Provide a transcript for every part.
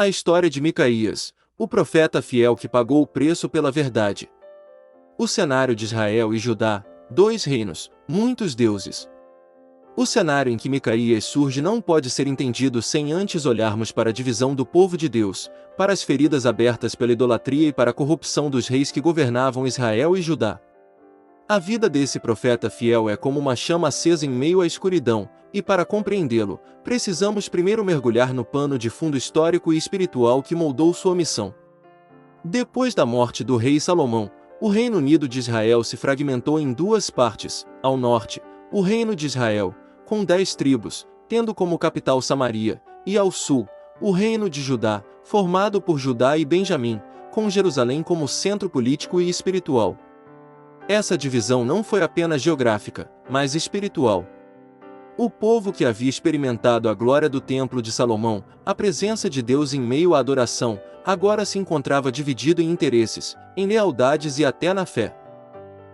A história de Micaías, o profeta fiel que pagou o preço pela verdade. O cenário de Israel e Judá, dois reinos, muitos deuses. O cenário em que Micaías surge não pode ser entendido sem antes olharmos para a divisão do povo de Deus, para as feridas abertas pela idolatria e para a corrupção dos reis que governavam Israel e Judá. A vida desse profeta fiel é como uma chama acesa em meio à escuridão, e para compreendê-lo, precisamos primeiro mergulhar no pano de fundo histórico e espiritual que moldou sua missão. Depois da morte do rei Salomão, o Reino Unido de Israel se fragmentou em duas partes. Ao norte, o Reino de Israel, com 10 tribos, tendo como capital Samaria, e ao sul, o Reino de Judá, formado por Judá e Benjamim, com Jerusalém como centro político e espiritual. Essa divisão não foi apenas geográfica, mas espiritual. O povo que havia experimentado a glória do Templo de Salomão, a presença de Deus em meio à adoração, agora se encontrava dividido em interesses, em lealdades e até na fé.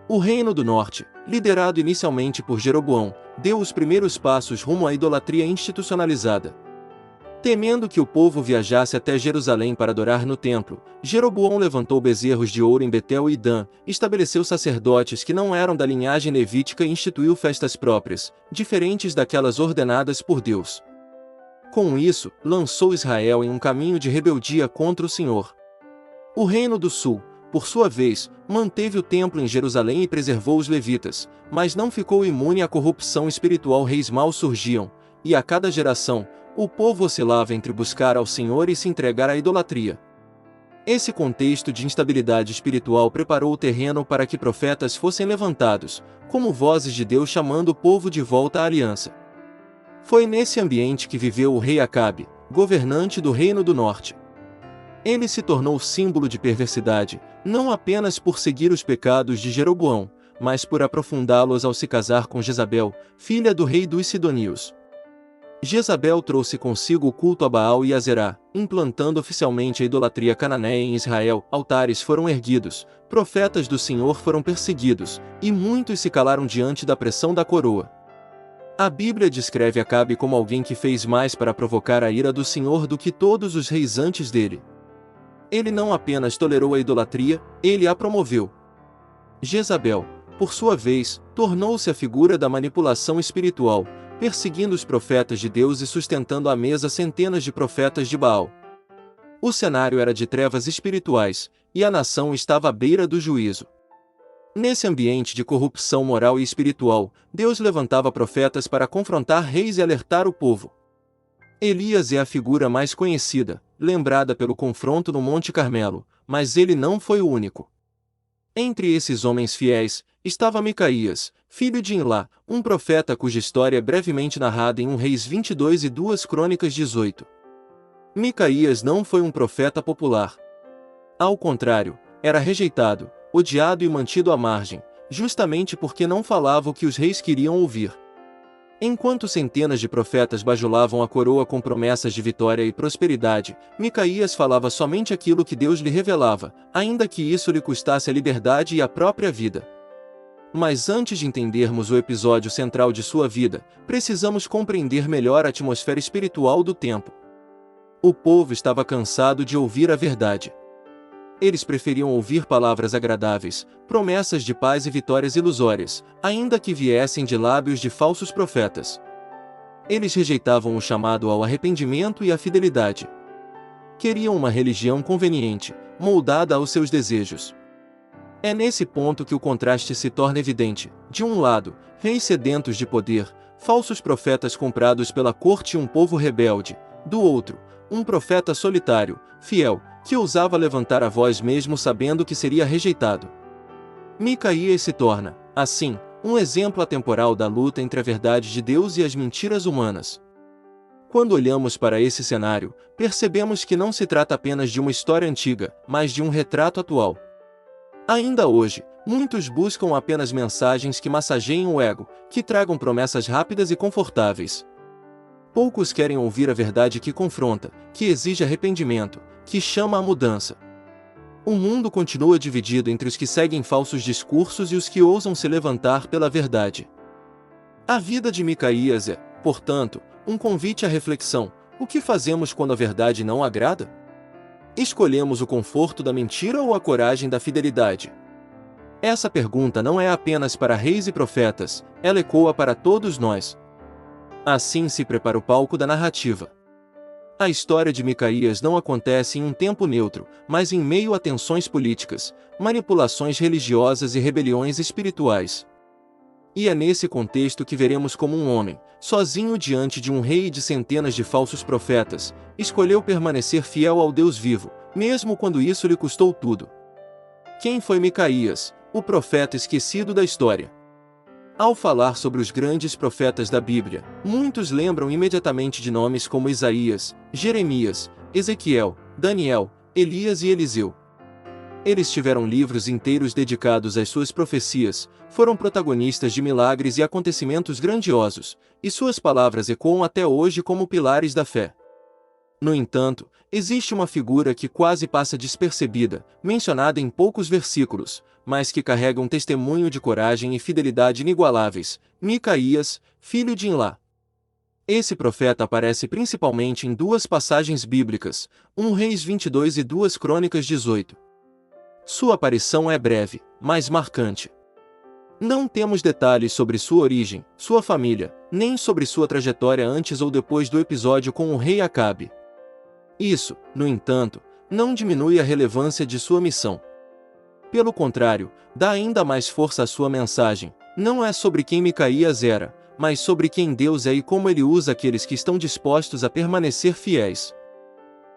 O Reino do Norte, liderado inicialmente por Jeroboão, deu os primeiros passos rumo à idolatria institucionalizada. Temendo que o povo viajasse até Jerusalém para adorar no templo, Jeroboão levantou bezerros de ouro em Betel e Dan, estabeleceu sacerdotes que não eram da linhagem levítica e instituiu festas próprias, diferentes daquelas ordenadas por Deus. Com isso, lançou Israel em um caminho de rebeldia contra o Senhor. O Reino do Sul, por sua vez, manteve o templo em Jerusalém e preservou os levitas, mas não ficou imune à corrupção espiritual. Reis maus surgiam, e a cada geração, o povo oscilava entre buscar ao Senhor e se entregar à idolatria. Esse contexto de instabilidade espiritual preparou o terreno para que profetas fossem levantados, como vozes de Deus chamando o povo de volta à aliança. Foi nesse ambiente que viveu o rei Acabe, governante do Reino do Norte. Ele se tornou símbolo de perversidade, não apenas por seguir os pecados de Jeroboão, mas por aprofundá-los ao se casar com Jezabel, filha do rei dos Sidonios. Jezabel trouxe consigo o culto a Baal e a Zerá, implantando oficialmente a idolatria cananeia em Israel. Altares foram erguidos, profetas do Senhor foram perseguidos, e muitos se calaram diante da pressão da coroa. A Bíblia descreve Acabe como alguém que fez mais para provocar a ira do Senhor do que todos os reis antes dele. Ele não apenas tolerou a idolatria, ele a promoveu. Jezabel, por sua vez, tornou-se a figura da manipulação espiritual, perseguindo os profetas de Deus e sustentando à mesa centenas de profetas de Baal. O cenário era de trevas espirituais, e a nação estava à beira do juízo. Nesse ambiente de corrupção moral e espiritual, Deus levantava profetas para confrontar reis e alertar o povo. Elias é a figura mais conhecida, lembrada pelo confronto no Monte Carmelo, mas ele não foi o único. Entre esses homens fiéis, estava Micaías, filho de Imlá, um profeta cuja história é brevemente narrada em 1 Reis 22 e 2 Crônicas 18. Micaías não foi um profeta popular. Ao contrário, era rejeitado, odiado e mantido à margem, justamente porque não falava o que os reis queriam ouvir. Enquanto centenas de profetas bajulavam a coroa com promessas de vitória e prosperidade, Micaías falava somente aquilo que Deus lhe revelava, ainda que isso lhe custasse a liberdade e a própria vida. Mas antes de entendermos o episódio central de sua vida, precisamos compreender melhor a atmosfera espiritual do tempo. O povo estava cansado de ouvir a verdade. Eles preferiam ouvir palavras agradáveis, promessas de paz e vitórias ilusórias, ainda que viessem de lábios de falsos profetas. Eles rejeitavam o chamado ao arrependimento e à fidelidade. Queriam uma religião conveniente, moldada aos seus desejos. É nesse ponto que o contraste se torna evidente. De um lado, reis sedentos de poder, falsos profetas comprados pela corte e um povo rebelde. Do outro, um profeta solitário, fiel, que ousava levantar a voz mesmo sabendo que seria rejeitado. Micaías se torna, assim, um exemplo atemporal da luta entre a verdade de Deus e as mentiras humanas. Quando olhamos para esse cenário, percebemos que não se trata apenas de uma história antiga, mas de um retrato atual. Ainda hoje, muitos buscam apenas mensagens que massageiem o ego, que tragam promessas rápidas e confortáveis. Poucos querem ouvir a verdade que confronta, que exige arrependimento, que chama à mudança. O mundo continua dividido entre os que seguem falsos discursos e os que ousam se levantar pela verdade. A vida de Micaías é, portanto, um convite à reflexão, O que fazemos quando a verdade não agrada? Escolhemos o conforto da mentira ou a coragem da fidelidade? Essa pergunta não é apenas para reis e profetas, ela ecoa para todos nós. Assim se prepara o palco da narrativa. A história de Micaías não acontece em um tempo neutro, mas em meio a tensões políticas, manipulações religiosas e rebeliões espirituais. E é nesse contexto que veremos como um homem, sozinho diante de um rei e de centenas de falsos profetas, escolheu permanecer fiel ao Deus vivo, mesmo quando isso lhe custou tudo. Quem foi Micaías, o profeta esquecido da história? Ao falar sobre os grandes profetas da Bíblia, muitos lembram imediatamente de nomes como Isaías, Jeremias, Ezequiel, Daniel, Elias e Eliseu. Eles tiveram livros inteiros dedicados às suas profecias, foram protagonistas de milagres e acontecimentos grandiosos, e suas palavras ecoam até hoje como pilares da fé. No entanto, existe uma figura que quase passa despercebida, mencionada em poucos versículos, mas que carrega um testemunho de coragem e fidelidade inigualáveis: Micaías, filho de Imlá. Esse profeta aparece principalmente em duas passagens bíblicas, 1 Reis 22 e 2 Crônicas 18. Sua aparição é breve, mas marcante. Não temos detalhes sobre sua origem, sua família, nem sobre sua trajetória antes ou depois do episódio com o rei Acabe. Isso, no entanto, não diminui a relevância de sua missão. Pelo contrário, dá ainda mais força à sua mensagem. Não é sobre quem Micaías era, mas sobre quem Deus é e como ele usa aqueles que estão dispostos a permanecer fiéis.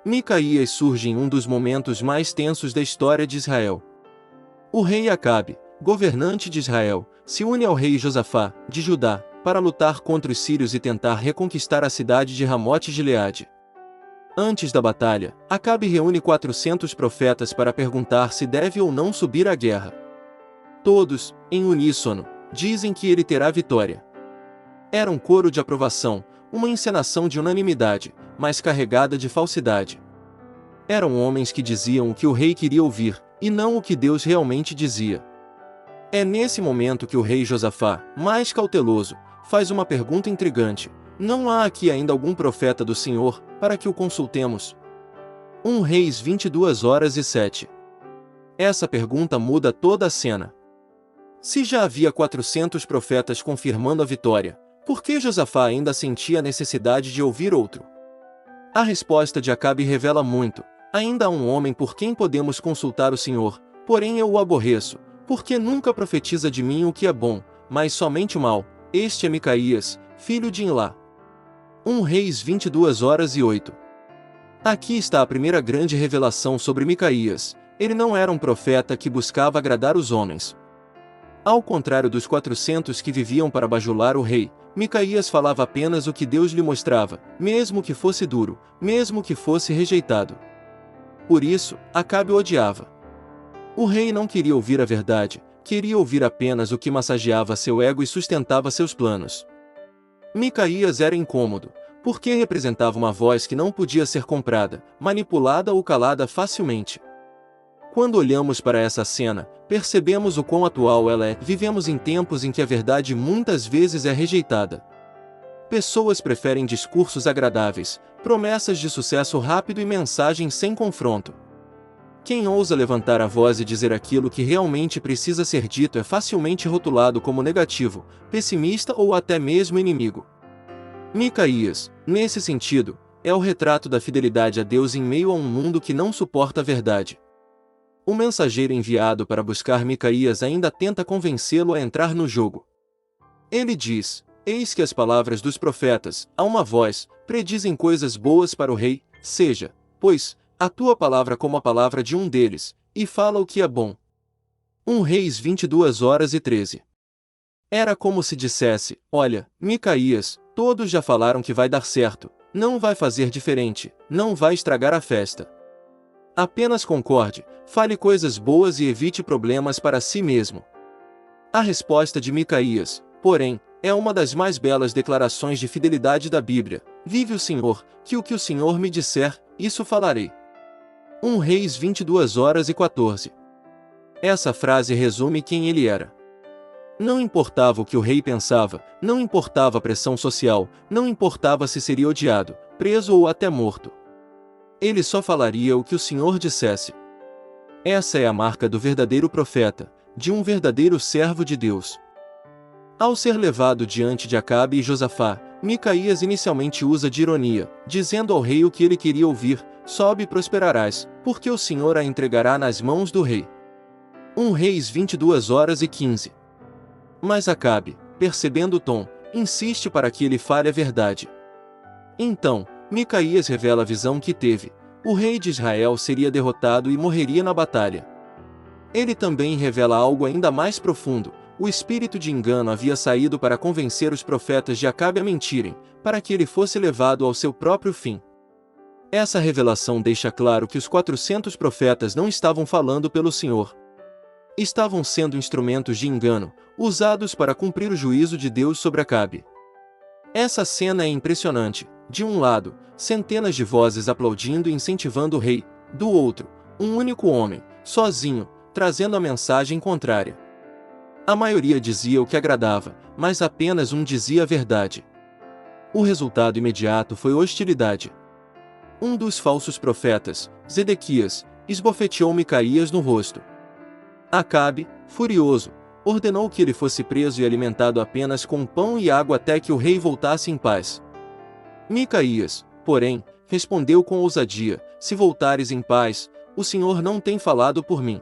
Micaías surge em um dos momentos mais tensos da história de Israel. O rei Acabe, governante de Israel, se une ao rei Josafá, de Judá, para lutar contra os sírios e tentar reconquistar a cidade de Ramote-Gileade. Antes da batalha, Acabe reúne 400 profetas para perguntar se deve ou não subir à guerra. Todos, em uníssono, dizem que ele terá vitória. Era um coro de aprovação, uma encenação de unanimidade, mas carregada de falsidade. Eram homens que diziam o que o rei queria ouvir, e não o que Deus realmente dizia. É nesse momento que o rei Josafá, mais cauteloso, faz uma pergunta intrigante: não há aqui ainda algum profeta do Senhor, para que o consultemos? 1 Reis 22h07. Essa pergunta muda toda a cena. Se já havia 400 profetas confirmando a vitória, por que Josafá ainda sentia a necessidade de ouvir outro? A resposta de Acabe revela muito: ainda há um homem por quem podemos consultar o Senhor, porém eu o aborreço, porque nunca profetiza de mim o que é bom, mas somente o mal. Este é Micaías, filho de Imlá. 1 Reis 22h08. Aqui está a primeira grande revelação sobre Micaías. Ele não era um profeta que buscava agradar os homens. Ao contrário dos 400 que viviam para bajular o rei, Micaías falava apenas o que Deus lhe mostrava, mesmo que fosse duro, mesmo que fosse rejeitado. Por isso, Acabe o odiava. O rei não queria ouvir a verdade, queria ouvir apenas o que massageava seu ego e sustentava seus planos. Micaías era incômodo, porque representava uma voz que não podia ser comprada, manipulada ou calada facilmente. Quando olhamos para essa cena, percebemos o quão atual ela é. Vivemos em tempos em que a verdade muitas vezes é rejeitada. Pessoas preferem discursos agradáveis, promessas de sucesso rápido e mensagens sem confronto. Quem ousa levantar a voz e dizer aquilo que realmente precisa ser dito é facilmente rotulado como negativo, pessimista ou até mesmo inimigo. Micaías, nesse sentido, é o retrato da fidelidade a Deus em meio a um mundo que não suporta a verdade. O mensageiro enviado para buscar Micaías ainda tenta convencê-lo a entrar no jogo. Ele diz: eis que as palavras dos profetas, a uma voz, predizem coisas boas para o rei, seja, pois, a tua palavra como a palavra de um deles, e fala o que é bom. 1 Reis 22h13. Era como se dissesse: olha, Micaías, todos já falaram que vai dar certo, não vai fazer diferente, não vai estragar a festa. Apenas concorde, fale coisas boas e evite problemas para si mesmo. A resposta de Micaías, porém, é uma das mais belas declarações de fidelidade da Bíblia: vive o Senhor, que o Senhor me disser, isso falarei. 1 Reis 22h14. Essa frase resume quem ele era. Não importava o que o rei pensava, não importava a pressão social, não importava se seria odiado, preso ou até morto. Ele só falaria o que o Senhor dissesse. Essa é a marca do verdadeiro profeta, de um verdadeiro servo de Deus. Ao ser levado diante de Acabe e Josafá, Micaías inicialmente usa de ironia, dizendo ao rei o que ele queria ouvir: sobe e prosperarás, porque o Senhor a entregará nas mãos do rei. 1 Reis 22:15. Mas Acabe, percebendo o tom, insiste para que ele fale a verdade. Então, Micaías revela a visão que teve: o rei de Israel seria derrotado e morreria na batalha. Ele também revela algo ainda mais profundo: o espírito de engano havia saído para convencer os profetas de Acabe a mentirem, para que ele fosse levado ao seu próprio fim. Essa revelação deixa claro que os 400 profetas não estavam falando pelo Senhor. Estavam sendo instrumentos de engano, usados para cumprir o juízo de Deus sobre Acabe. Essa cena é impressionante. De um lado, centenas de vozes aplaudindo e incentivando o rei; do outro, um único homem, sozinho, trazendo a mensagem contrária. A maioria dizia o que agradava, mas apenas um dizia a verdade. O resultado imediato foi hostilidade. Um dos falsos profetas, Zedequias, esbofeteou Micaías no rosto. Acabe, furioso, ordenou que ele fosse preso e alimentado apenas com pão e água até que o rei voltasse em paz. Micaías, porém, respondeu com ousadia: se voltares em paz, o Senhor não tem falado por mim.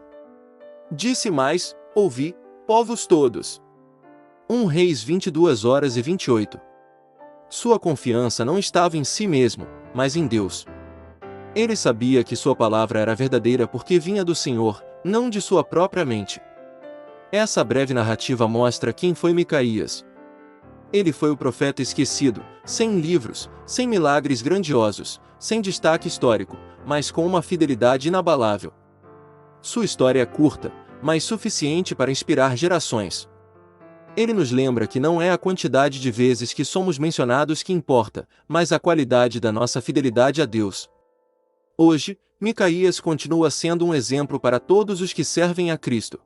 Disse mais: ouvi, povos todos. 1 Reis 22:28. Sua confiança não estava em si mesmo, mas em Deus. Ele sabia que sua palavra era verdadeira porque vinha do Senhor, não de sua própria mente. Essa breve narrativa mostra quem foi Micaías. Ele foi o profeta esquecido, sem livros, sem milagres grandiosos, sem destaque histórico, mas com uma fidelidade inabalável. Sua história é curta, mas suficiente para inspirar gerações. Ele nos lembra que não é a quantidade de vezes que somos mencionados que importa, mas a qualidade da nossa fidelidade a Deus. Hoje, Micaías continua sendo um exemplo para todos os que servem a Cristo.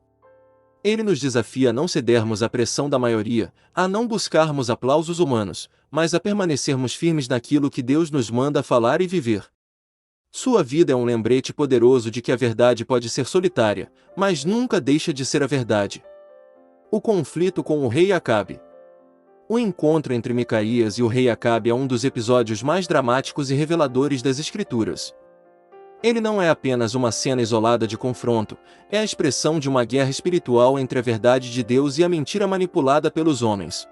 Ele nos desafia a não cedermos à pressão da maioria, a não buscarmos aplausos humanos, mas a permanecermos firmes naquilo que Deus nos manda falar e viver. Sua vida é um lembrete poderoso de que a verdade pode ser solitária, mas nunca deixa de ser a verdade. O conflito com o rei Acabe. O encontro entre Micaías e o rei Acabe é um dos episódios mais dramáticos e reveladores das Escrituras. Ele não é apenas uma cena isolada de confronto, é a expressão de uma guerra espiritual entre a verdade de Deus e a mentira manipulada pelos homens.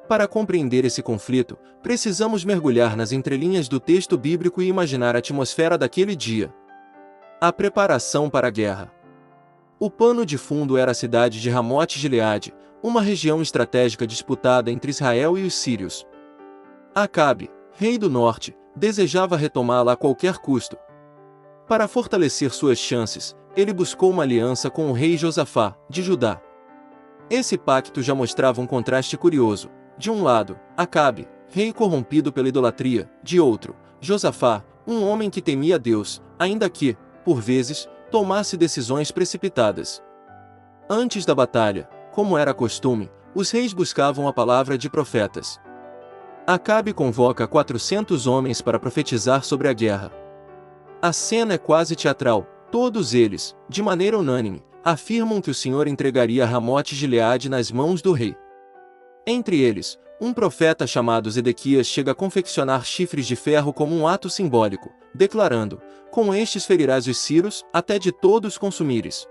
Para compreender esse conflito, precisamos mergulhar nas entrelinhas do texto bíblico e imaginar a atmosfera daquele dia. A preparação para a guerra. O pano de fundo era a cidade de Ramote-Gileade, uma região estratégica disputada entre Israel e os sírios. Acabe, rei do norte, desejava retomá-la a qualquer custo. Para fortalecer suas chances, ele buscou uma aliança com o rei Josafá, de Judá. Esse pacto já mostrava um contraste curioso. De um lado, Acabe, rei corrompido pela idolatria; de outro, Josafá, um homem que temia Deus, ainda que, por vezes, tomasse decisões precipitadas. Antes da batalha, como era costume, os reis buscavam a palavra de profetas. Acabe convoca 400 homens para profetizar sobre a guerra. A cena é quase teatral. Todos eles, de maneira unânime, afirmam que o Senhor entregaria Ramote-Gileade nas mãos do rei. Entre eles, um profeta chamado Zedequias chega a confeccionar chifres de ferro como um ato simbólico, declarando: com estes ferirás os sírios, até de todos consumires.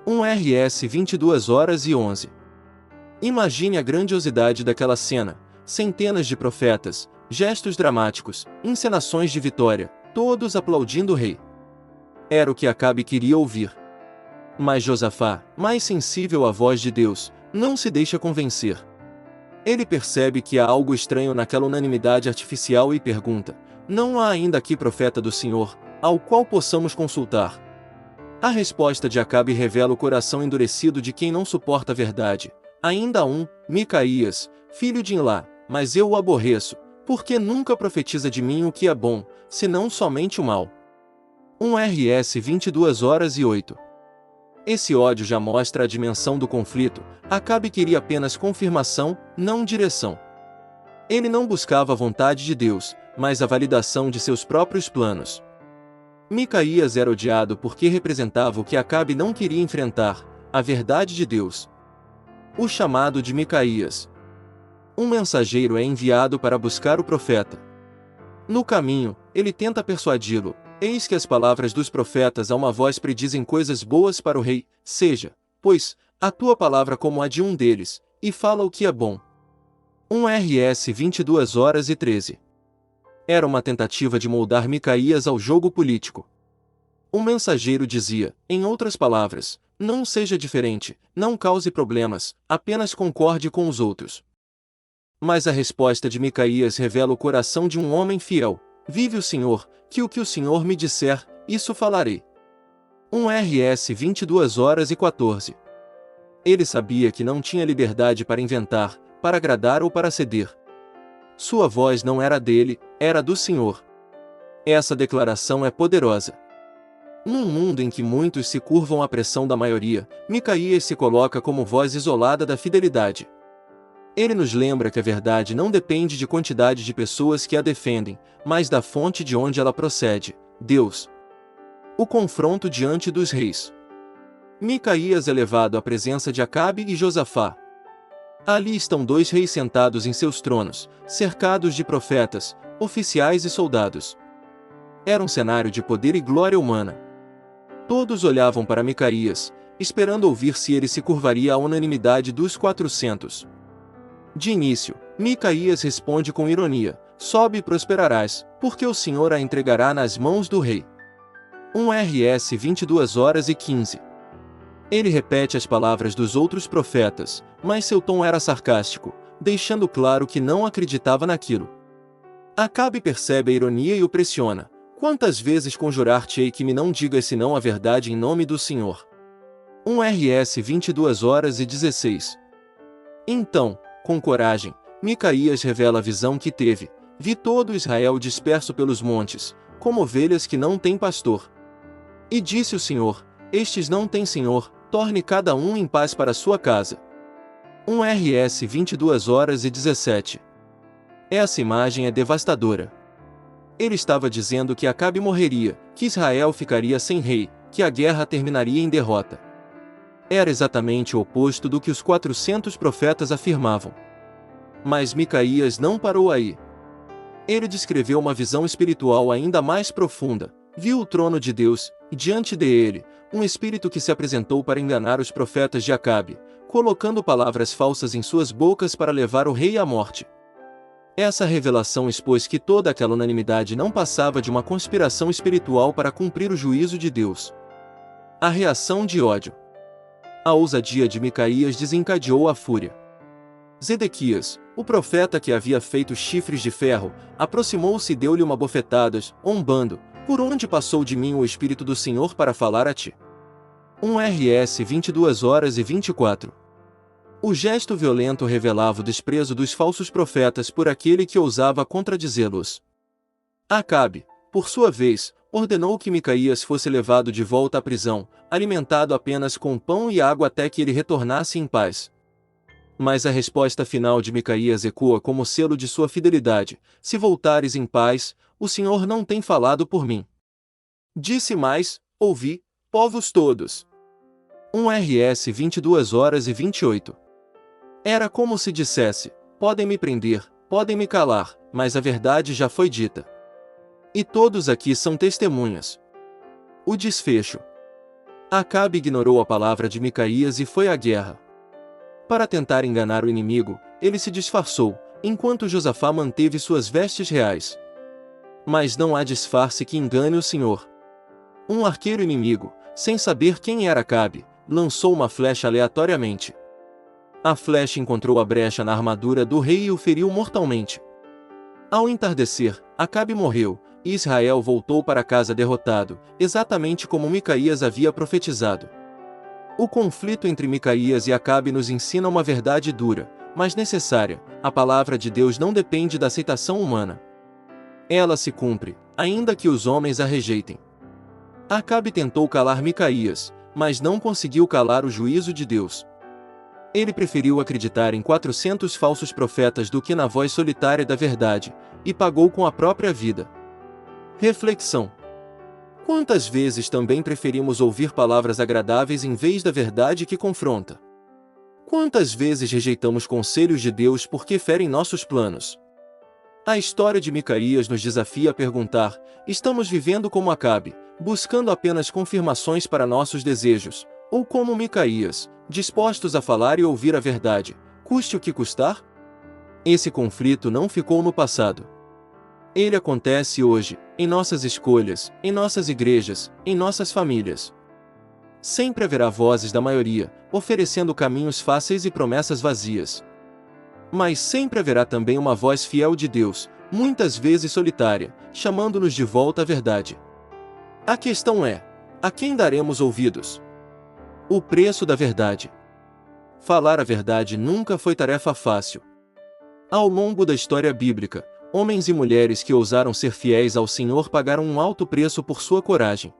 1 Rs 22:11. Imagine a grandiosidade daquela cena: centenas de profetas, gestos dramáticos, encenações de vitória, todos aplaudindo o rei. Era o que Acabe queria ouvir. Mas Josafá, mais sensível à voz de Deus, não se deixa convencer. Ele percebe que há algo estranho naquela unanimidade artificial e pergunta: não há ainda aqui profeta do Senhor, ao qual possamos consultar? A resposta de Acabe revela o coração endurecido de quem não suporta a verdade. Ainda Micaías, filho de Imlá, mas eu o aborreço, porque nunca profetiza de mim o que é bom, senão somente o mal. 1 Rs 22:08. Esse ódio já mostra a dimensão do conflito. Acabe queria apenas confirmação, não direção. Ele não buscava a vontade de Deus, mas a validação de seus próprios planos. Micaías era odiado porque representava o que Acabe não queria enfrentar, a verdade de Deus. O chamado de Micaías. Um mensageiro é enviado para buscar o profeta. No caminho, ele tenta persuadi-lo. Eis que as palavras dos profetas a uma voz predizem coisas boas para o rei, seja, pois, a tua palavra como a de um deles, e fala o que é bom. 1 RS 22h13. Era uma tentativa de moldar Micaías ao jogo político. O mensageiro dizia, em outras palavras, não seja diferente, não cause problemas, apenas concorde com os outros. Mas a resposta de Micaías revela o coração de um homem fiel. Vive o Senhor, que o Senhor me disser, isso falarei. 1 RS 22h14. Ele sabia que não tinha liberdade para inventar, para agradar ou para ceder. Sua voz não era dele, era do Senhor. Essa declaração é poderosa. Num mundo em que muitos se curvam à pressão da maioria, Micaías se coloca como voz isolada da fidelidade. Ele nos lembra que a verdade não depende de quantidade de pessoas que a defendem, mas da fonte de onde ela procede, Deus. O confronto diante dos reis. Micaías é levado à presença de Acabe e Josafá. Ali estão dois reis sentados em seus tronos, cercados de profetas, oficiais e soldados. Era um cenário de poder e glória humana. Todos olhavam para Micaías, esperando ouvir se ele se curvaria à unanimidade dos 400. De início, Micaías responde com ironia, sobe e prosperarás, porque o Senhor a entregará nas mãos do rei. 1 RS 22h15. Ele repete as palavras dos outros profetas, mas seu tom era sarcástico, deixando claro que não acreditava naquilo. Acabe percebe a ironia e o pressiona. Quantas vezes conjurar-te-ei que me não digas senão a verdade em nome do Senhor? 1 RS 22h16. Então, com coragem, Micaías revela a visão que teve. Vi todo Israel disperso pelos montes, como ovelhas que não têm pastor. E disse o Senhor, estes não têm senhor, torne cada um em paz para sua casa. 1 RS 22h17. Essa imagem é devastadora. Ele estava dizendo que Acabe morreria, que Israel ficaria sem rei, que a guerra terminaria em derrota. Era exatamente o oposto do que os 400 profetas afirmavam. Mas Micaías não parou aí. Ele descreveu uma visão espiritual ainda mais profunda. Viu o trono de Deus, e diante dele, um espírito que se apresentou para enganar os profetas de Acabe, colocando palavras falsas em suas bocas para levar o rei à morte. Essa revelação expôs que toda aquela unanimidade não passava de uma conspiração espiritual para cumprir o juízo de Deus. A reação de ódio. A ousadia de Micaías desencadeou a fúria. Zedequias, o profeta que havia feito chifres de ferro, aproximou-se e deu-lhe uma bofetada, zombando, por onde passou de mim o Espírito do Senhor para falar a ti? 1 RS 22h24. O gesto violento revelava o desprezo dos falsos profetas por aquele que ousava contradizê-los. Acabe, por sua vez, ordenou que Micaías fosse levado de volta à prisão, alimentado apenas com pão e água até que ele retornasse em paz. Mas a resposta final de Micaías ecoa como selo de sua fidelidade: se voltares em paz, o Senhor não tem falado por mim. Disse mais: ouvi, povos todos. 1 RS 22h28. Era como se dissesse: podem me prender, podem me calar, mas a verdade já foi dita. E todos aqui são testemunhas. O desfecho. Acabe ignorou a palavra de Micaías e foi à guerra. Para tentar enganar o inimigo, ele se disfarçou, enquanto Josafá manteve suas vestes reais. Mas não há disfarce que engane o Senhor. Um arqueiro inimigo, sem saber quem era Acabe, lançou uma flecha aleatoriamente. A flecha encontrou a brecha na armadura do rei e o feriu mortalmente. Ao entardecer, Acabe morreu, e Israel voltou para casa derrotado, exatamente como Micaías havia profetizado. O conflito entre Micaías e Acabe nos ensina uma verdade dura, mas necessária: a palavra de Deus não depende da aceitação humana. Ela se cumpre, ainda que os homens a rejeitem. Acabe tentou calar Micaías, mas não conseguiu calar o juízo de Deus. Ele preferiu acreditar em 400 falsos profetas do que na voz solitária da verdade, e pagou com a própria vida. Reflexão: quantas vezes também preferimos ouvir palavras agradáveis em vez da verdade que confronta? Quantas vezes rejeitamos conselhos de Deus porque ferem nossos planos? A história de Micaías nos desafia a perguntar: estamos vivendo como Acabe, buscando apenas confirmações para nossos desejos, ou como Micaías, dispostos a falar e ouvir a verdade, custe o que custar? Esse conflito não ficou no passado. Ele acontece hoje, em nossas escolhas, em nossas igrejas, em nossas famílias. Sempre haverá vozes da maioria, oferecendo caminhos fáceis e promessas vazias. Mas sempre haverá também uma voz fiel de Deus, muitas vezes solitária, chamando-nos de volta à verdade. A questão é: a quem daremos ouvidos? O preço da verdade. Falar a verdade nunca foi tarefa fácil. Ao longo da história bíblica, homens e mulheres que ousaram ser fiéis ao Senhor pagaram um alto preço por sua coragem.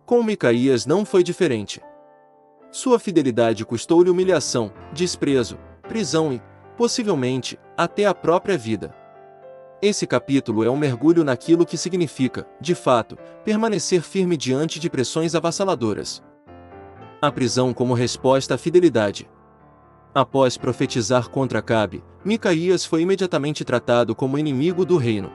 Com Micaías não foi diferente. Sua fidelidade custou-lhe humilhação, desprezo, prisão e, possivelmente, até a própria vida. Esse capítulo é um mergulho naquilo que significa, de fato, permanecer firme diante de pressões avassaladoras. A prisão como resposta à fidelidade. Após profetizar contra Acabe, Micaías foi imediatamente tratado como inimigo do reino.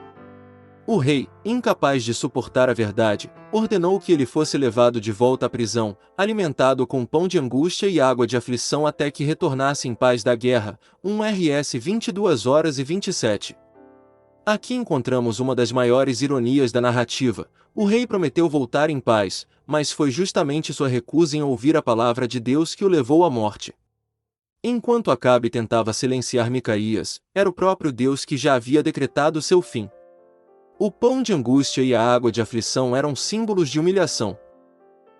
O rei, incapaz de suportar a verdade, ordenou que ele fosse levado de volta à prisão, alimentado com pão de angústia e água de aflição até que retornasse em paz da guerra. 1 Rs 22h27. Aqui encontramos uma das maiores ironias da narrativa. O rei prometeu voltar em paz, mas foi justamente sua recusa em ouvir a palavra de Deus que o levou à morte. Enquanto Acabe tentava silenciar Micaías, era o próprio Deus que já havia decretado seu fim. O pão de angústia e a água de aflição eram símbolos de humilhação.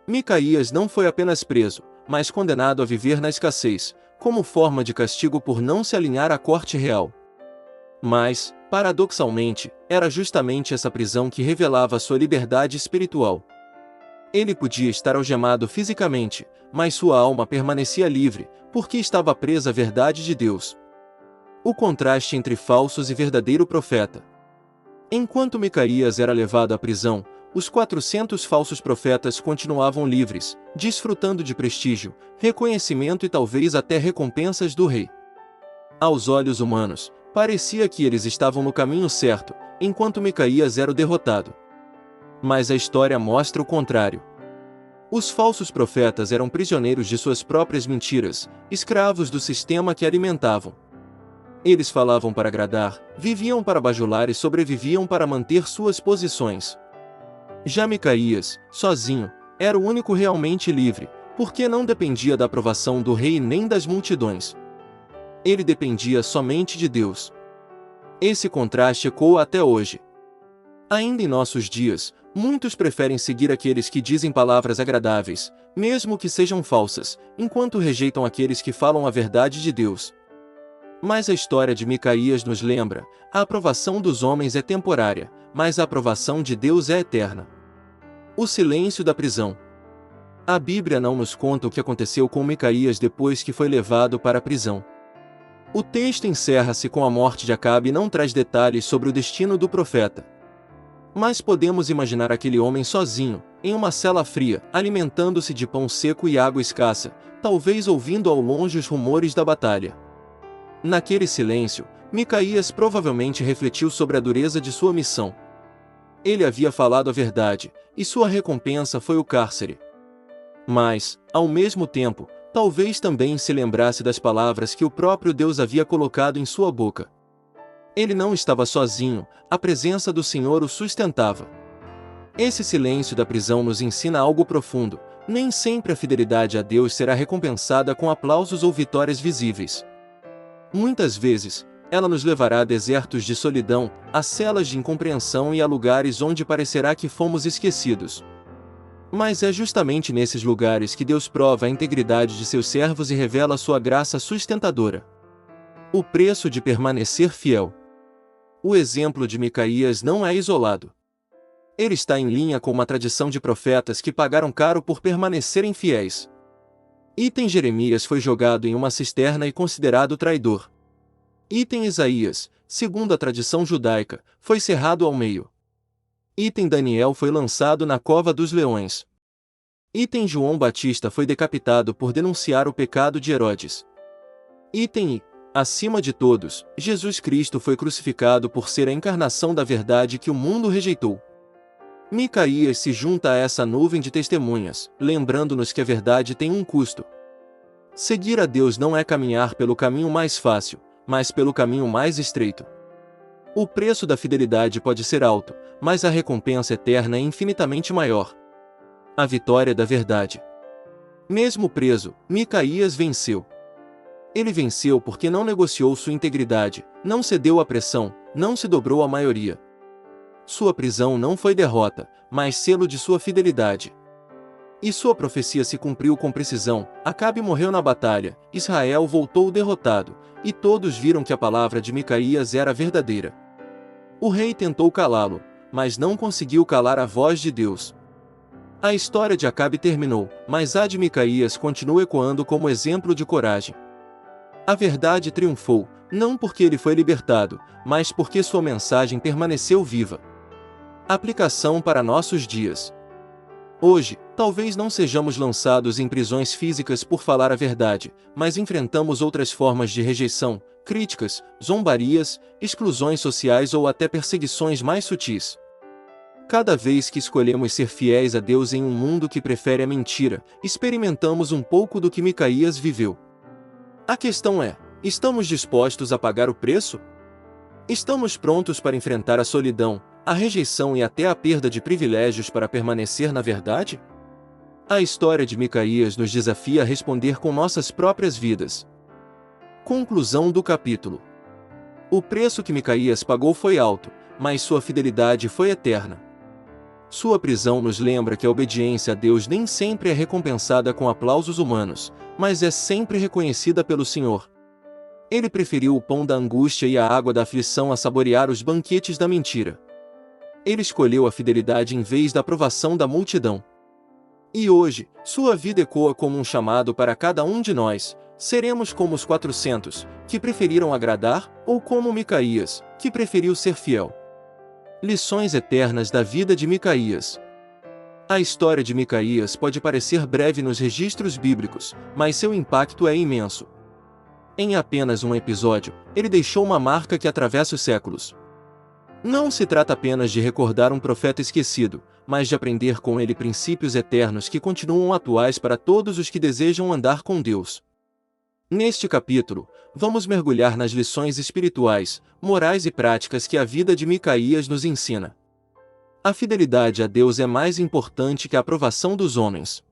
Micaías não foi apenas preso, mas condenado a viver na escassez, como forma de castigo por não se alinhar à corte real. Mas, paradoxalmente, era justamente essa prisão que revelava sua liberdade espiritual. Ele podia estar algemado fisicamente, mas sua alma permanecia livre, porque estava presa à verdade de Deus. O contraste entre falsos e verdadeiro profeta. Enquanto Micaías era levado à prisão, os 400 falsos profetas continuavam livres, desfrutando de prestígio, reconhecimento e talvez até recompensas do rei. Aos olhos humanos, parecia que eles estavam no caminho certo, enquanto Micaías era o derrotado. Mas a história mostra o contrário. Os falsos profetas eram prisioneiros de suas próprias mentiras, escravos do sistema que alimentavam. Eles falavam para agradar, viviam para bajular e sobreviviam para manter suas posições. Já Micaías, sozinho, era o único realmente livre, porque não dependia da aprovação do rei nem das multidões. Ele dependia somente de Deus. Esse contraste ecoa até hoje. Ainda em nossos dias, muitos preferem seguir aqueles que dizem palavras agradáveis, mesmo que sejam falsas, enquanto rejeitam aqueles que falam a verdade de Deus. Mas a história de Micaías nos lembra: a aprovação dos homens é temporária, mas a aprovação de Deus é eterna. O silêncio da prisão. A Bíblia não nos conta o que aconteceu com Micaías depois que foi levado para a prisão. O texto encerra-se com a morte de Acabe e não traz detalhes sobre o destino do profeta. Mas podemos imaginar aquele homem sozinho, em uma cela fria, alimentando-se de pão seco e água escassa, talvez ouvindo ao longe os rumores da batalha. Naquele silêncio, Micaías provavelmente refletiu sobre a dureza de sua missão. Ele havia falado a verdade, e sua recompensa foi o cárcere. Mas, ao mesmo tempo, talvez também se lembrasse das palavras que o próprio Deus havia colocado em sua boca. Ele não estava sozinho, a presença do Senhor o sustentava. Esse silêncio da prisão nos ensina algo profundo: nem sempre a fidelidade a Deus será recompensada com aplausos ou vitórias visíveis. Muitas vezes, ela nos levará a desertos de solidão, a celas de incompreensão e a lugares onde parecerá que fomos esquecidos. Mas é justamente nesses lugares que Deus prova a integridade de seus servos e revela sua graça sustentadora. O preço de permanecer fiel. O exemplo de Micaías não é isolado. Ele está em linha com uma tradição de profetas que pagaram caro por permanecerem fiéis. Item Jeremias foi jogado em uma cisterna e considerado traidor. Item Isaías, segundo a tradição judaica, foi cerrado ao meio. Item Daniel foi lançado na cova dos leões. Item João Batista foi decapitado por denunciar o pecado de Herodes. Item I, acima de todos, Jesus Cristo foi crucificado por ser a encarnação da verdade que o mundo rejeitou. Micaías se junta a essa nuvem de testemunhas, lembrando-nos que a verdade tem um custo. Seguir a Deus não é caminhar pelo caminho mais fácil, mas pelo caminho mais estreito. O preço da fidelidade pode ser alto, mas a recompensa eterna é infinitamente maior. A vitória da verdade. Mesmo preso, Micaías venceu. Ele venceu porque não negociou sua integridade, não cedeu à pressão, não se dobrou à maioria. Sua prisão não foi derrota, mas selo de sua fidelidade. E sua profecia se cumpriu com precisão. Acabe morreu na batalha, Israel voltou derrotado, e todos viram que a palavra de Micaías era verdadeira. O rei tentou calá-lo, mas não conseguiu calar a voz de Deus. A história de Acabe terminou, mas a de Micaías continua ecoando como exemplo de coragem. A verdade triunfou, não porque ele foi libertado, mas porque sua mensagem permaneceu viva. Aplicação para nossos dias. Hoje, talvez não sejamos lançados em prisões físicas por falar a verdade, mas enfrentamos outras formas de rejeição, críticas, zombarias, exclusões sociais ou até perseguições mais sutis. Cada vez que escolhemos ser fiéis a Deus em um mundo que prefere a mentira, experimentamos um pouco do que Micaías viveu. A questão é, estamos dispostos a pagar o preço? Estamos prontos para enfrentar a solidão, a rejeição e até a perda de privilégios para permanecer na verdade? A história de Micaías nos desafia a responder com nossas próprias vidas. Conclusão do capítulo. O preço que Micaías pagou foi alto, mas sua fidelidade foi eterna. Sua prisão nos lembra que a obediência a Deus nem sempre é recompensada com aplausos humanos, mas é sempre reconhecida pelo Senhor. Ele preferiu o pão da angústia e a água da aflição a saborear os banquetes da mentira. Ele escolheu a fidelidade em vez da aprovação da multidão. E hoje, sua vida ecoa como um chamado para cada um de nós. Seremos como os 400, que preferiram agradar, ou como Micaías, que preferiu ser fiel. Lições eternas da vida de Micaías. A história de Micaías pode parecer breve nos registros bíblicos, mas seu impacto é imenso. Em apenas um episódio, ele deixou uma marca que atravessa os séculos. Não se trata apenas de recordar um profeta esquecido, mas de aprender com ele princípios eternos que continuam atuais para todos os que desejam andar com Deus. Neste capítulo, vamos mergulhar nas lições espirituais, morais e práticas que a vida de Micaías nos ensina. A fidelidade a Deus é mais importante que a aprovação dos homens.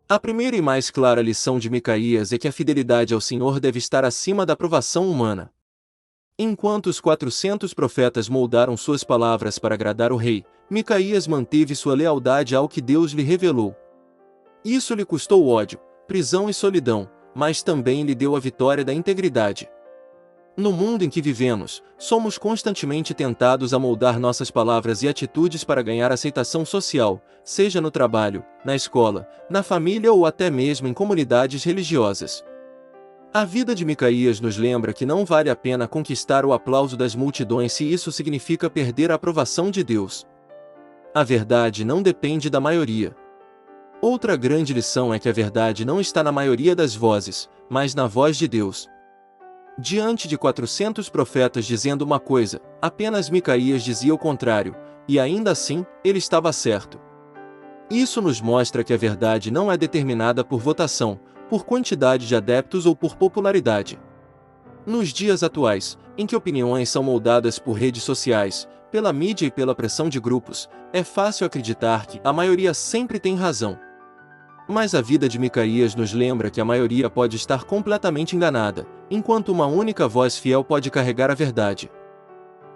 A primeira e mais clara lição de Micaías é que a fidelidade ao Senhor deve estar acima da aprovação humana. Enquanto os 400 profetas moldaram suas palavras para agradar o rei, Micaías manteve sua lealdade ao que Deus lhe revelou. Isso lhe custou ódio, prisão e solidão, mas também lhe deu a vitória da integridade. No mundo em que vivemos, somos constantemente tentados a moldar nossas palavras e atitudes para ganhar aceitação social, seja no trabalho, na escola, na família ou até mesmo em comunidades religiosas. A vida de Micaías nos lembra que não vale a pena conquistar o aplauso das multidões se isso significa perder a aprovação de Deus. A verdade não depende da maioria. Outra grande lição é que a verdade não está na maioria das vozes, mas na voz de Deus. Diante de 400 profetas dizendo uma coisa, apenas Micaías dizia o contrário, e ainda assim, ele estava certo. Isso nos mostra que a verdade não é determinada por votação, por quantidade de adeptos ou por popularidade. Nos dias atuais, em que opiniões são moldadas por redes sociais, pela mídia e pela pressão de grupos, é fácil acreditar que a maioria sempre tem razão. Mas a vida de Micaías nos lembra que a maioria pode estar completamente enganada, enquanto uma única voz fiel pode carregar a verdade.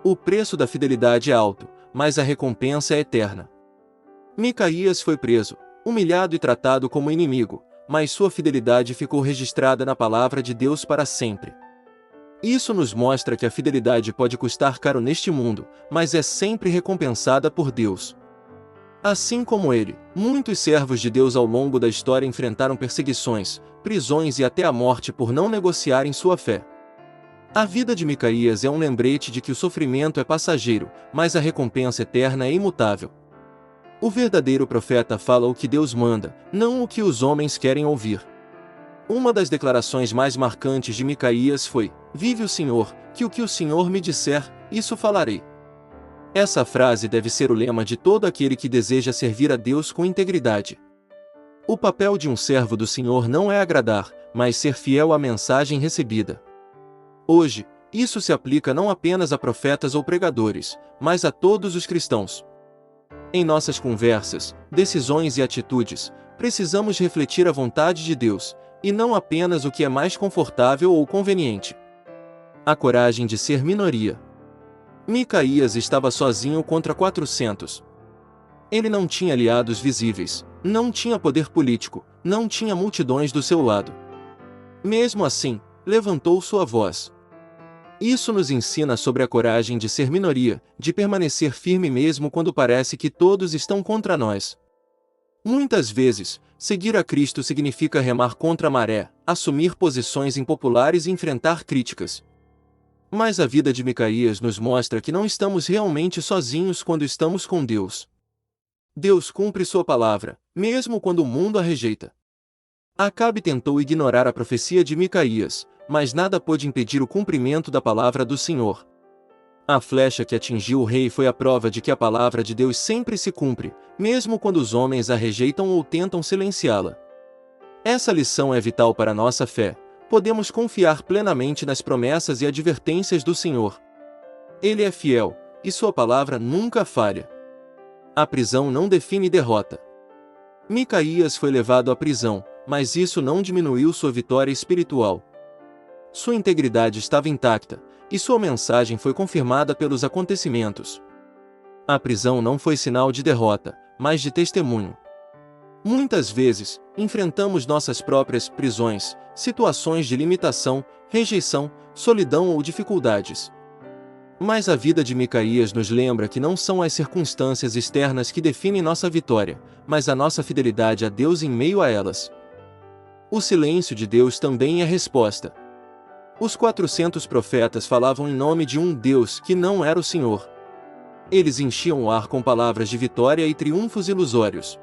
O preço da fidelidade é alto, mas a recompensa é eterna. Micaías foi preso, humilhado e tratado como inimigo, mas sua fidelidade ficou registrada na palavra de Deus para sempre. Isso nos mostra que a fidelidade pode custar caro neste mundo, mas é sempre recompensada por Deus. Assim como ele, muitos servos de Deus ao longo da história enfrentaram perseguições, prisões e até a morte por não negociarem sua fé. A vida de Micaías é um lembrete de que o sofrimento é passageiro, mas a recompensa eterna é imutável. O verdadeiro profeta fala o que Deus manda, não o que os homens querem ouvir. Uma das declarações mais marcantes de Micaías foi: "Vive o Senhor, que o Senhor me disser, isso falarei." Essa frase deve ser o lema de todo aquele que deseja servir a Deus com integridade. O papel de um servo do Senhor não é agradar, mas ser fiel à mensagem recebida. Hoje, isso se aplica não apenas a profetas ou pregadores, mas a todos os cristãos. Em nossas conversas, decisões e atitudes, precisamos refletir a vontade de Deus, e não apenas o que é mais confortável ou conveniente. A coragem de ser minoria. Micaías estava sozinho contra 400. Ele não tinha aliados visíveis, não tinha poder político, não tinha multidões do seu lado. Mesmo assim, levantou sua voz. Isso nos ensina sobre a coragem de ser minoria, de permanecer firme mesmo quando parece que todos estão contra nós. Muitas vezes, seguir a Cristo significa remar contra a maré, assumir posições impopulares e enfrentar críticas. Mas a vida de Micaías nos mostra que não estamos realmente sozinhos quando estamos com Deus. Deus cumpre sua palavra, mesmo quando o mundo a rejeita. Acabe tentou ignorar a profecia de Micaías, mas nada pôde impedir o cumprimento da palavra do Senhor. A flecha que atingiu o rei foi a prova de que a palavra de Deus sempre se cumpre, mesmo quando os homens a rejeitam ou tentam silenciá-la. Essa lição é vital para a nossa fé. Podemos confiar plenamente nas promessas e advertências do Senhor. Ele é fiel, e sua palavra nunca falha. A prisão não define derrota. Micaías foi levado à prisão, mas isso não diminuiu sua vitória espiritual. Sua integridade estava intacta, e sua mensagem foi confirmada pelos acontecimentos. A prisão não foi sinal de derrota, mas de testemunho. Muitas vezes, enfrentamos nossas próprias prisões, situações de limitação, rejeição, solidão ou dificuldades. Mas a vida de Micaías nos lembra que não são as circunstâncias externas que definem nossa vitória, mas a nossa fidelidade a Deus em meio a elas. O silêncio de Deus também é resposta. Os 400 profetas falavam em nome de um Deus que não era o Senhor. Eles enchiam o ar com palavras de vitória e triunfos ilusórios.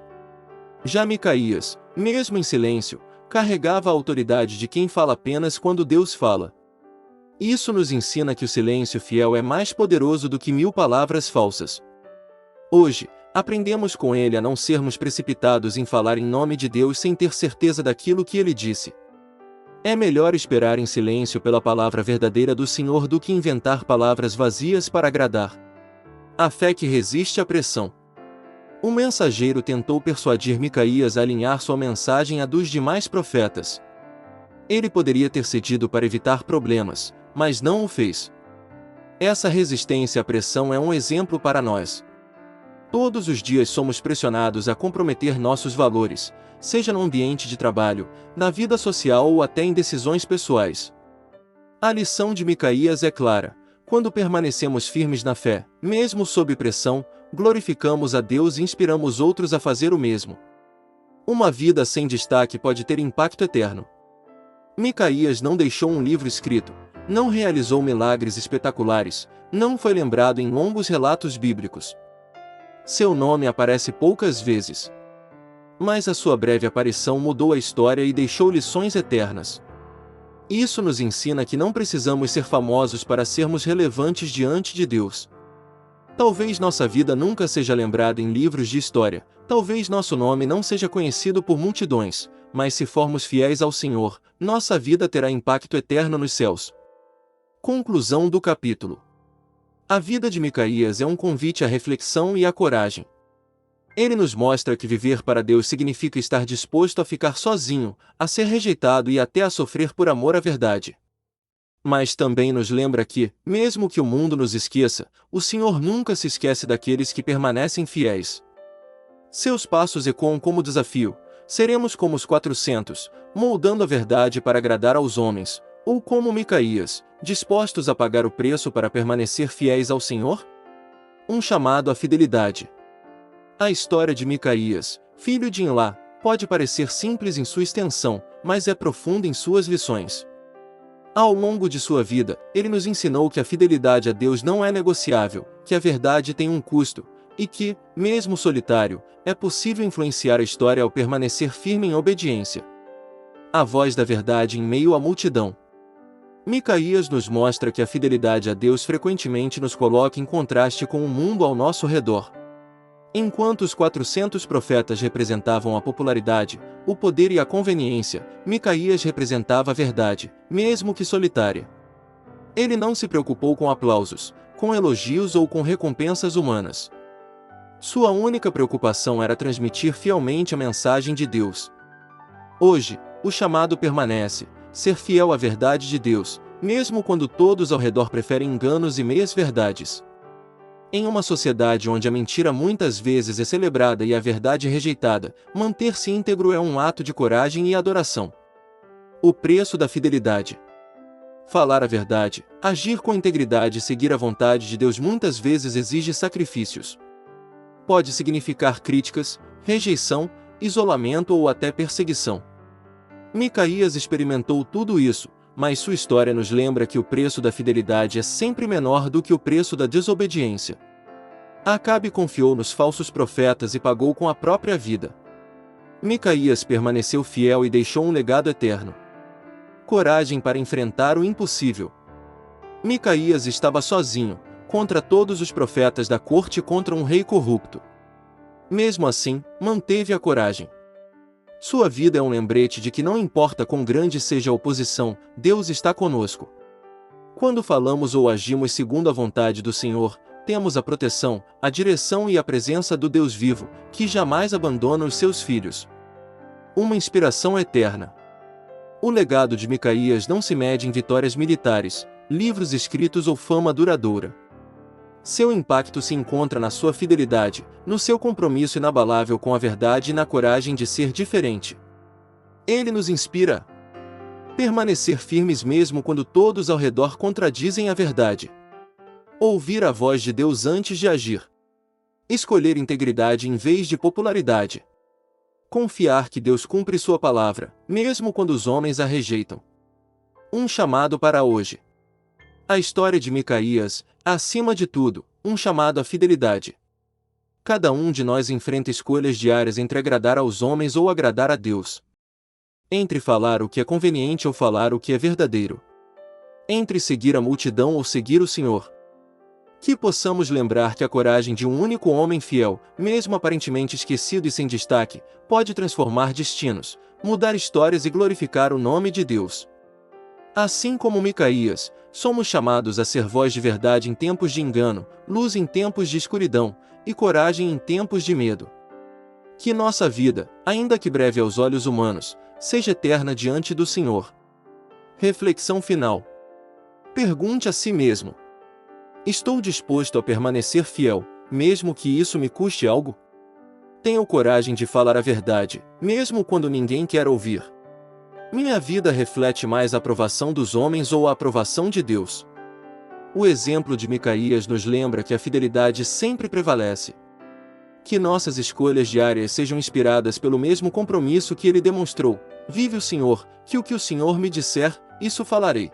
Já Micaías, mesmo em silêncio, carregava a autoridade de quem fala apenas quando Deus fala. Isso nos ensina que o silêncio fiel é mais poderoso do que 1000 palavras falsas. Hoje, aprendemos com ele a não sermos precipitados em falar em nome de Deus sem ter certeza daquilo que ele disse. É melhor esperar em silêncio pela palavra verdadeira do Senhor do que inventar palavras vazias para agradar. A fé que resiste à pressão. O mensageiro tentou persuadir Micaías a alinhar sua mensagem à dos demais profetas. Ele poderia ter cedido para evitar problemas, mas não o fez. Essa resistência à pressão é um exemplo para nós. Todos os dias somos pressionados a comprometer nossos valores, seja no ambiente de trabalho, na vida social ou até em decisões pessoais. A lição de Micaías é clara: quando permanecemos firmes na fé, mesmo sob pressão, glorificamos a Deus e inspiramos outros a fazer o mesmo. Uma vida sem destaque pode ter impacto eterno. Micaías não deixou um livro escrito, não realizou milagres espetaculares, não foi lembrado em longos relatos bíblicos. Seu nome aparece poucas vezes. Mas a sua breve aparição mudou a história e deixou lições eternas. Isso nos ensina que não precisamos ser famosos para sermos relevantes diante de Deus. Talvez nossa vida nunca seja lembrada em livros de história, talvez nosso nome não seja conhecido por multidões, mas se formos fiéis ao Senhor, nossa vida terá impacto eterno nos céus. Conclusão do capítulo. A vida de Micaías é um convite à reflexão e à coragem. Ele nos mostra que viver para Deus significa estar disposto a ficar sozinho, a ser rejeitado e até a sofrer por amor à verdade. Mas também nos lembra que, mesmo que o mundo nos esqueça, o Senhor nunca se esquece daqueles que permanecem fiéis. Seus passos ecoam como desafio: seremos como os 400, moldando a verdade para agradar aos homens, ou como Micaías, dispostos a pagar o preço para permanecer fiéis ao Senhor? Um chamado à fidelidade. A história de Micaías, filho de Imlá, pode parecer simples em sua extensão, mas é profunda em suas lições. Ao longo de sua vida, ele nos ensinou que a fidelidade a Deus não é negociável, que a verdade tem um custo, e que, mesmo solitário, é possível influenciar a história ao permanecer firme em obediência. A voz da verdade em meio à multidão. Micaías nos mostra que a fidelidade a Deus frequentemente nos coloca em contraste com o mundo ao nosso redor. Enquanto os 400 profetas representavam a popularidade, o poder e a conveniência, Micaías representava a verdade, mesmo que solitária. Ele não se preocupou com aplausos, com elogios ou com recompensas humanas. Sua única preocupação era transmitir fielmente a mensagem de Deus. Hoje, o chamado permanece: ser fiel à verdade de Deus, mesmo quando todos ao redor preferem enganos e meias-verdades. Em uma sociedade onde a mentira muitas vezes é celebrada e a verdade rejeitada, manter-se íntegro é um ato de coragem e adoração. O preço da fidelidade. Falar a verdade, agir com integridade e seguir a vontade de Deus muitas vezes exige sacrifícios. Pode significar críticas, rejeição, isolamento ou até perseguição. Micaías experimentou tudo isso, mas sua história nos lembra que o preço da fidelidade é sempre menor do que o preço da desobediência. Acabe confiou nos falsos profetas e pagou com a própria vida. Micaías permaneceu fiel e deixou um legado eterno. Coragem para enfrentar o impossível. Micaías estava sozinho, contra todos os profetas da corte e contra um rei corrupto. Mesmo assim, manteve a coragem. Sua vida é um lembrete de que não importa quão grande seja a oposição, Deus está conosco. Quando falamos ou agimos segundo a vontade do Senhor, temos a proteção, a direção e a presença do Deus vivo, que jamais abandona os seus filhos. Uma inspiração eterna. O legado de Micaías não se mede em vitórias militares, livros escritos ou fama duradoura. Seu impacto se encontra na sua fidelidade, no seu compromisso inabalável com a verdade e na coragem de ser diferente. Ele nos inspira a permanecer firmes mesmo quando todos ao redor contradizem a verdade. Ouvir a voz de Deus antes de agir. Escolher integridade em vez de popularidade. Confiar que Deus cumpre sua palavra, mesmo quando os homens a rejeitam. Um chamado para hoje. A história de Micaías, acima de tudo, um chamado à fidelidade. Cada um de nós enfrenta escolhas diárias entre agradar aos homens ou agradar a Deus. Entre falar o que é conveniente ou falar o que é verdadeiro. Entre seguir a multidão ou seguir o Senhor. Que possamos lembrar que a coragem de um único homem fiel, mesmo aparentemente esquecido e sem destaque, pode transformar destinos, mudar histórias e glorificar o nome de Deus. Assim como Micaías, somos chamados a ser voz de verdade em tempos de engano, luz em tempos de escuridão, e coragem em tempos de medo. Que nossa vida, ainda que breve aos olhos humanos, seja eterna diante do Senhor. Reflexão final. Pergunte a si mesmo: estou disposto a permanecer fiel, mesmo que isso me custe algo? Tenho coragem de falar a verdade, mesmo quando ninguém quer ouvir. Minha vida reflete mais a aprovação dos homens ou a aprovação de Deus? O exemplo de Micaías nos lembra que a fidelidade sempre prevalece. Que nossas escolhas diárias sejam inspiradas pelo mesmo compromisso que ele demonstrou: vive o Senhor, que o Senhor me disser, isso falarei.